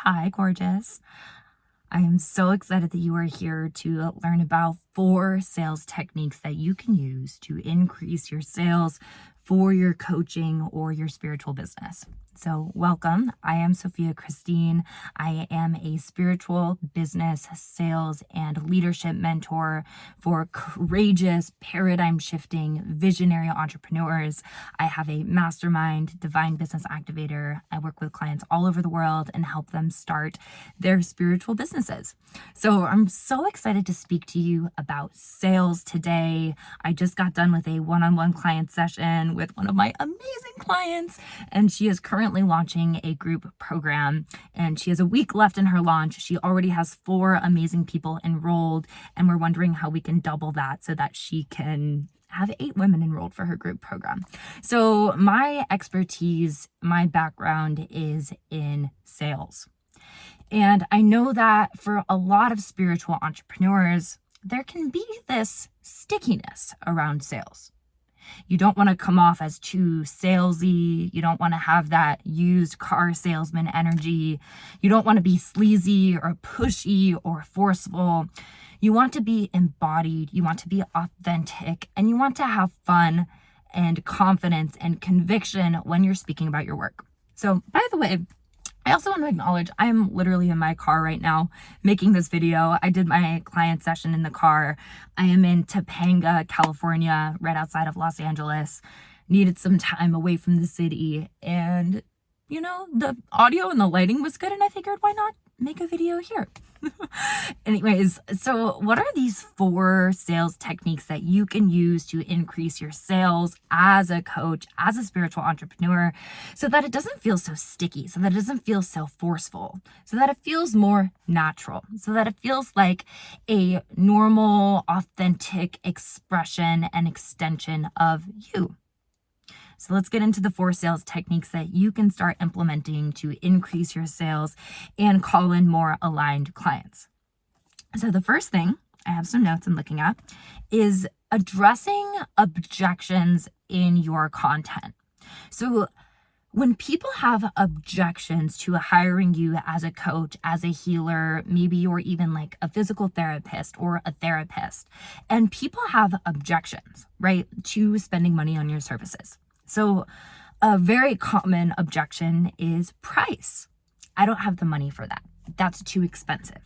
Hi, gorgeous. I am so excited that you are here to learn about 4 sales techniques that you can use to increase your sales for your coaching or your spiritual business. So, welcome. I am Sophia Christine. I am a spiritual business, sales, and leadership mentor for courageous, paradigm shifting, visionary entrepreneurs. I have a mastermind, divine business activator. I work with clients all over the world and help them start their spiritual businesses. So I'm so excited to speak to you about sales today. I just got done with a one-on-one client session with one of my amazing clients, and she is currently launching a group program, and she has a week left in her launch. She already has 4 amazing people enrolled, and we're wondering how we can double that so that she can have 8 women enrolled for her group program. So my expertise, my background is in sales. And I know that for a lot of spiritual entrepreneurs, there can be this stickiness around sales. You don't want to come off as too salesy. You don't want to have that used car salesman energy. You don't want to be sleazy or pushy or forceful. You want to be embodied. You want to be authentic, and you want to have fun and confidence and conviction when you're speaking about your work. So, by the way, I also want to acknowledge I am literally in my car right now making this video. I did my client session in the car. I am in Topanga, California, right outside of Los Angeles. Needed some time away from the city, and the audio and the lighting was good, and I figured, why not make a video here? Anyways, so what are these 4 sales techniques that you can use to increase your sales as a coach, as a spiritual entrepreneur, so that it doesn't feel so sticky, so that it doesn't feel so forceful, so that it feels more natural, so that it feels like a normal, authentic expression and extension of you? So let's get into the 4 sales techniques that you can start implementing to increase your sales and call in more aligned clients. So the first thing, I have some notes I'm looking at, is addressing objections in your content. So when people have objections to hiring you as a coach, as a healer, maybe you're even like a physical therapist or a therapist, and people have objections, right, to spending money on your services. So a very common objection is price. I don't have the money for that. That's too expensive.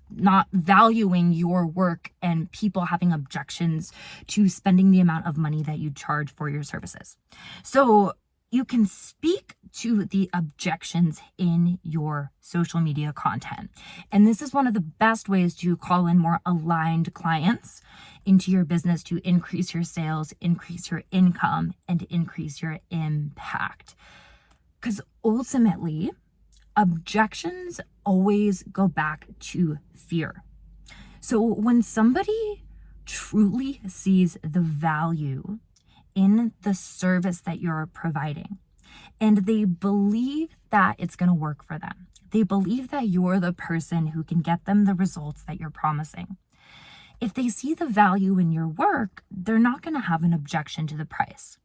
Not valuing your work and people having objections to spending the amount of money that you charge for your services. So you can speak to the objections in your social media content. And this is one of the best ways to call in more aligned clients into your business to increase your sales, increase your income, and increase your impact. Because ultimately, objections always go back to fear. So when somebody truly sees the value in the service that you're providing, and they believe that it's going to work for them, they believe that you're the person who can get them the results that you're promising. If they see the value in your work, they're not going to have an objection to the price.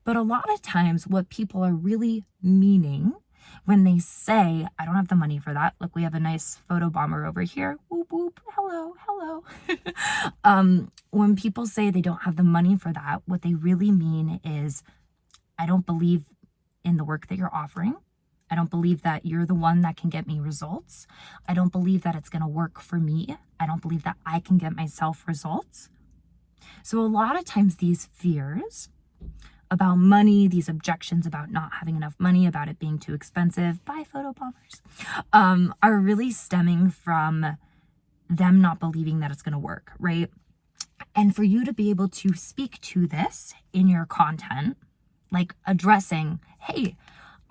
But a lot of times what people are really meaning when they say, I don't have the money for that. Look, we have a nice photo bomber over here. Whoop, whoop. Hello, hello. When people say they don't have the money for that, what they really mean is, I don't believe in the work that you're offering. I don't believe that you're the one that can get me results. I don't believe that it's going to work for me. I don't believe that I can get myself results. So a lot of times these fears about money, these objections about not having enough money, about it being too expensive, buy photo bombers, are really stemming from them not believing that it's going to work, right? And for you to be able to speak to this in your content, like addressing, hey,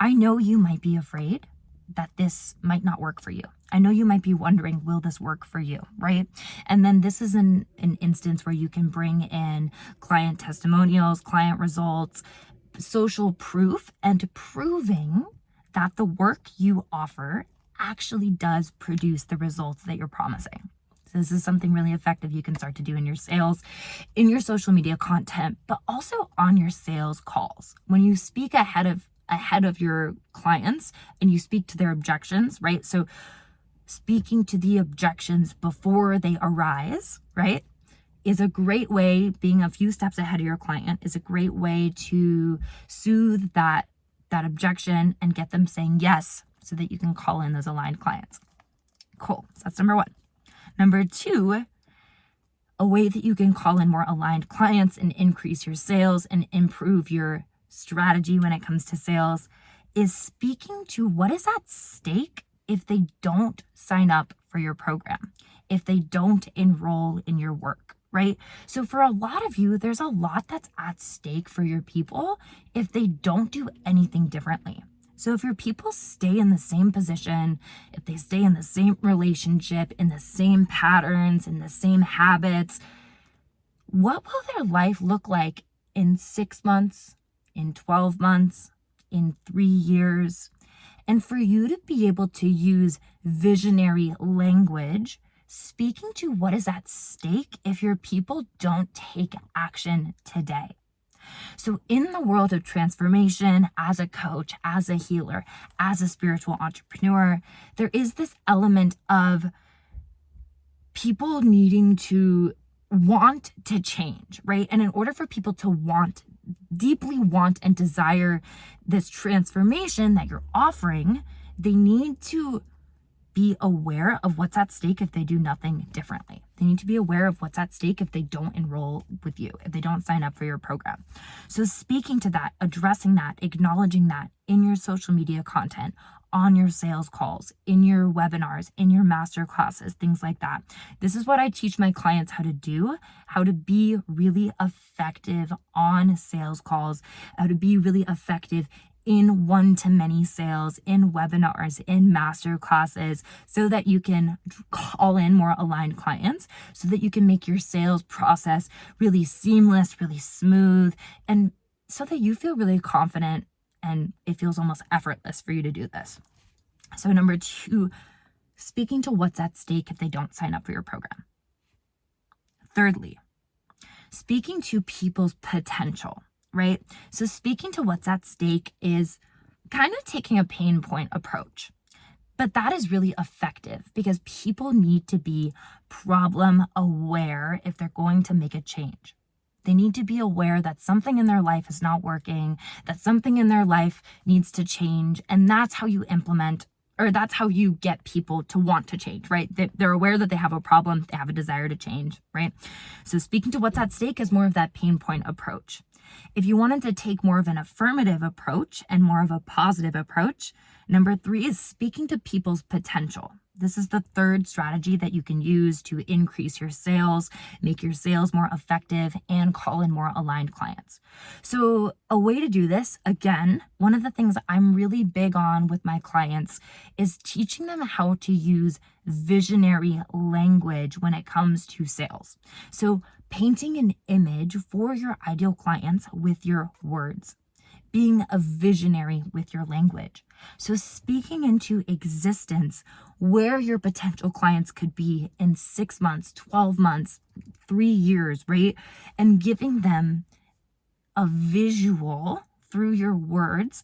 I know you might be afraid that this might not work for you. I know you might be wondering, will this work for you, right? And then this is an instance where you can bring in client testimonials, client results, social proof, and proving that the work you offer actually does produce the results that you're promising. So this is something really effective you can start to do in your sales, in your social media content, but also on your sales calls. When you speak ahead of ahead of your clients and you speak to their objections, right? So speaking to the objections before they arise, right, is a great way. Being a few steps ahead of your client is a great way to soothe that objection and get them saying yes so that you can call in those aligned clients. Cool. So that's number one. Number two, a way that you can call in more aligned clients and increase your sales and improve your strategy when it comes to sales is speaking to what is at stake if they don't sign up for your program, if they don't enroll in your work, right? So for a lot of you, there's a lot that's at stake for your people if they don't do anything differently. So if your people stay in the same position, if they stay in the same relationship, in the same patterns, in the same habits, what will their life look like in 6 months, in 12 months, in 3 years? And for you to be able to use visionary language, speaking to what is at stake if your people don't take action today. So in the world of transformation, as a coach, as a healer, as a spiritual entrepreneur, there is this element of people needing to want to change, right? And in order for people to deeply want and desire this transformation that you're offering, they need to be aware of what's at stake if they do nothing differently. They need to be aware of what's at stake if they don't enroll with you, if they don't sign up for your program. So speaking to that, addressing that, acknowledging that in your social media content, on your sales calls, in your webinars, in your master classes, things like that. This is what I teach my clients how to do, how to be really effective on sales calls, how to be really effective in one-to-many sales, in webinars, in master classes, so that you can call in more aligned clients, so that you can make your sales process really seamless, really smooth, and so that you feel really confident and it feels almost effortless for you to do this. So number two, speaking to what's at stake if they don't sign up for your program. Thirdly, speaking to people's potential. Right? So speaking to what's at stake is kind of taking a pain point approach, but that is really effective because people need to be problem aware if they're going to make a change. They need to be aware that something in their life is not working, that something in their life needs to change, and that's how you implement, or that's how you get people to want to change, right? They're aware that they have a problem, they have a desire to change, right? So speaking to what's at stake is more of that pain point approach. If you wanted to take more of an affirmative approach and more of a positive approach, number three is speaking to people's potential. This is the third strategy that you can use to increase your sales, make your sales more effective, and call in more aligned clients. So a way to do this, again, one of the things I'm really big on with my clients is teaching them how to use visionary language when it comes to sales. So painting an image for your ideal clients with your words, being a visionary with your language. So speaking into existence where your potential clients could be in 6 months, 12 months, 3 years, right? And giving them a visual through your words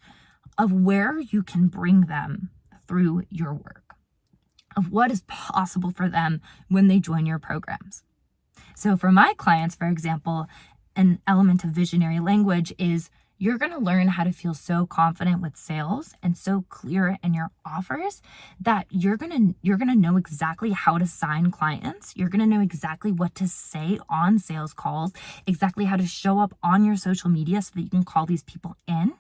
of where you can bring them through your work, of what is possible for them when they join your programs. So for my clients, for example, an element of visionary language is you're going to learn how to feel so confident with sales and so clear in your offers that you're going to know exactly how to sign clients. You're going to know exactly what to say on sales calls, exactly how to show up on your social media so that you can call these people in.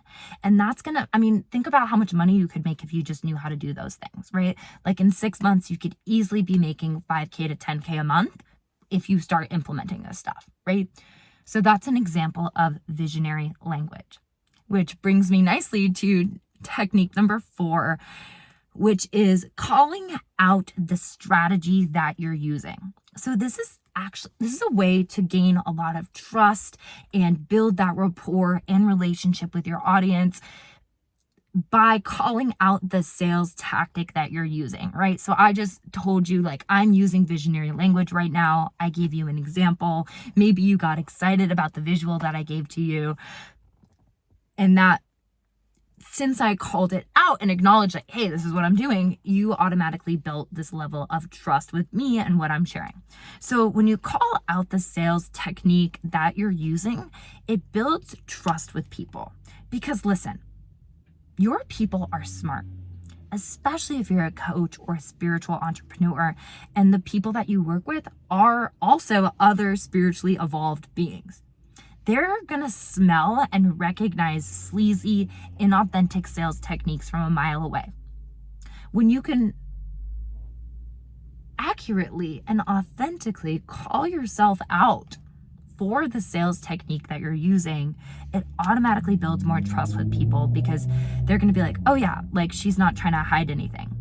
And that's going to, think about how much money you could make if you just knew how to do those things, right? Like in 6 months, you could easily be making $5K to $10K a month if you start implementing this stuff, right? So that's an example of visionary language, which brings me nicely to technique number 4, which is calling out the strategy that you're using. So this is a way to gain a lot of trust and build that rapport and relationship with your audience by calling out the sales tactic that you're using, right? So I just told you, I'm using visionary language right now. I gave you an example. Maybe you got excited about the visual that I gave to you, and that since I called it out and acknowledged like, hey, this is what I'm doing, you automatically built this level of trust with me and what I'm sharing. So when you call out the sales technique that you're using, it builds trust with people. Because listen, your people are smart, especially if you're a coach or a spiritual entrepreneur, and the people that you work with are also other spiritually evolved beings. They're gonna smell and recognize sleazy, inauthentic sales techniques from a mile away. When you can accurately and authentically call yourself out for the sales technique that you're using, it automatically builds more trust with people because they're gonna be like, oh yeah, like she's not trying to hide anything.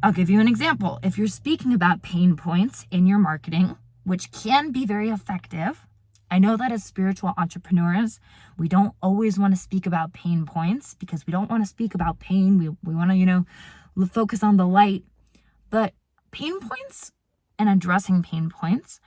I'll give you an example. If you're speaking about pain points in your marketing, which can be very effective, I know that as spiritual entrepreneurs, we don't always want to speak about pain points because we don't want to speak about pain. We want to, focus on the light. But pain points and addressing pain points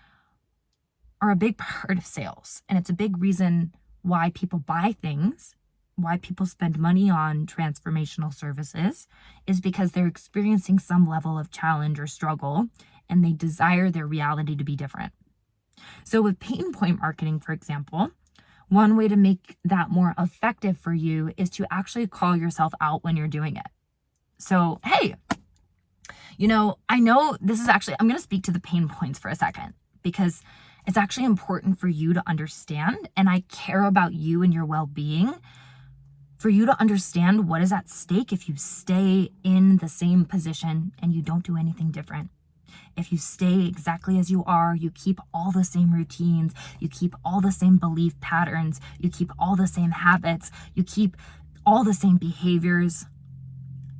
are a big part of sales. And it's a big reason why people buy things, why people spend money on transformational services, is because they're experiencing some level of challenge or struggle and they desire their reality to be different. So with pain point marketing, for example, one way to make that more effective for you is to actually call yourself out when you're doing it. So, hey, I know this is actually, I'm going to speak to the pain points for a second because it's actually important for you to understand, and I care about you and your well-being, for you to understand what is at stake if you stay in the same position and you don't do anything different. If you stay exactly as you are, you keep all the same routines, you keep all the same belief patterns, you keep all the same habits, you keep all the same behaviors.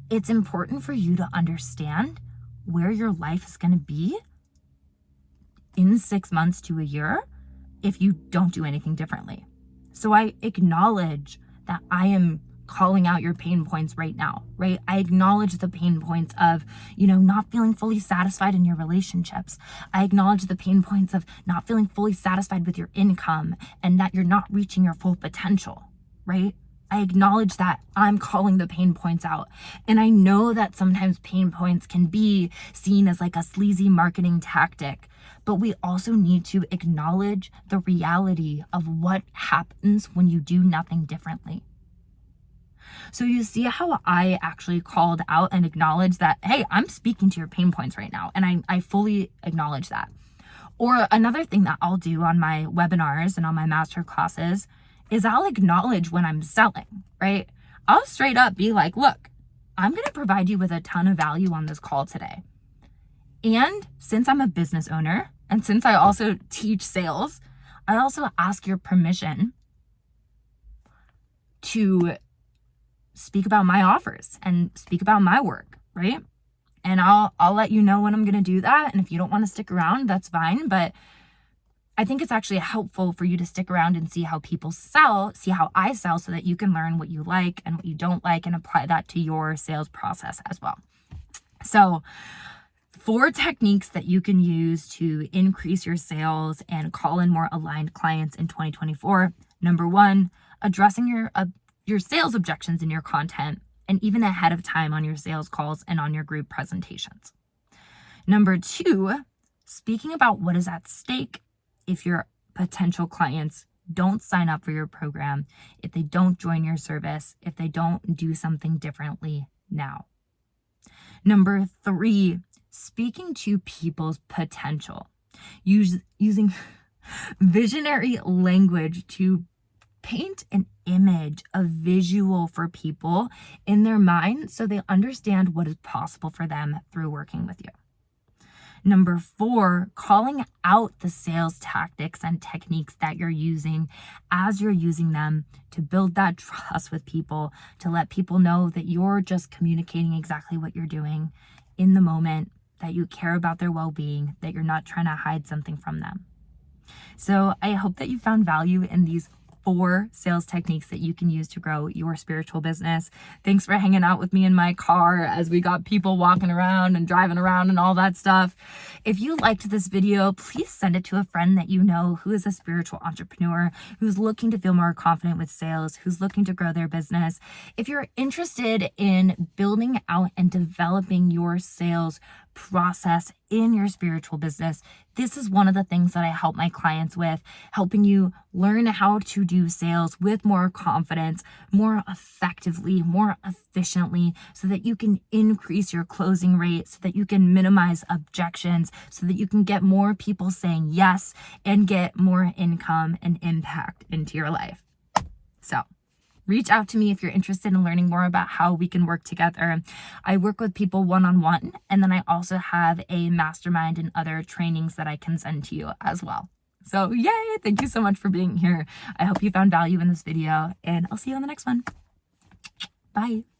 It's important for you to understand where your life is going to be in 6 months to a year if you don't do anything differently. So I acknowledge that I am calling out your pain points right now, right? I acknowledge the pain points of, not feeling fully satisfied in your relationships. I acknowledge the pain points of not feeling fully satisfied with your income and that you're not reaching your full potential, right? I acknowledge that. I'm calling the pain points out. And I know that sometimes pain points can be seen as like a sleazy marketing tactic, but we also need to acknowledge the reality of what happens when you do nothing differently. So you see how I actually called out and acknowledged that, hey, I'm speaking to your pain points right now. And I fully acknowledge that. Or another thing that I'll do on my webinars and on my master classes is I'll acknowledge when I'm selling, right? I'll straight up be like, look, I'm going to provide you with a ton of value on this call today. And since I'm a business owner and since I also teach sales, I also ask your permission to speak about my offers and speak about my work, right? And I'll let you know when I'm going to do that. And if you don't want to stick around, that's fine. But I think it's actually helpful for you to stick around and see how people sell, see how I sell, so that you can learn what you like and what you don't like and apply that to your sales process as well. So 4 techniques that you can use to increase your sales and call in more aligned clients in 2024. Number 1, addressing your sales objections in your content and even ahead of time on your sales calls and on your group presentations. Number 2, speaking about what is at stake if your potential clients don't sign up for your program, if they don't join your service, if they don't do something differently now. Number 3, speaking to people's potential, using visionary language to paint an image, a visual for people in their mind so they understand what is possible for them through working with you. Number 4, calling out the sales tactics and techniques that you're using as you're using them to build that trust with people, to let people know that you're just communicating exactly what you're doing in the moment, that you care about their well-being, that you're not trying to hide something from them. So I hope that you found value in these 4 sales techniques that you can use to grow your spiritual business. Thanks for hanging out with me in my car as we got people walking around and driving around and all that stuff. If you liked this video, please send it to a friend that you know who is a spiritual entrepreneur, who's looking to feel more confident with sales, who's looking to grow their business. If you're interested in building out and developing your sales process in your spiritual business, this is one of the things that I help my clients with, helping you learn how to do sales with more confidence, more effectively, more efficiently, so that you can increase your closing rate, so that you can minimize objections, so that you can get more people saying yes and get more income and impact into your life. So reach out to me if you're interested in learning more about how we can work together. I work with people one-on-one, and then I also have a mastermind and other trainings that I can send to you as well. So yay, thank you so much for being here. I hope you found value in this video, and I'll see you on the next one. Bye.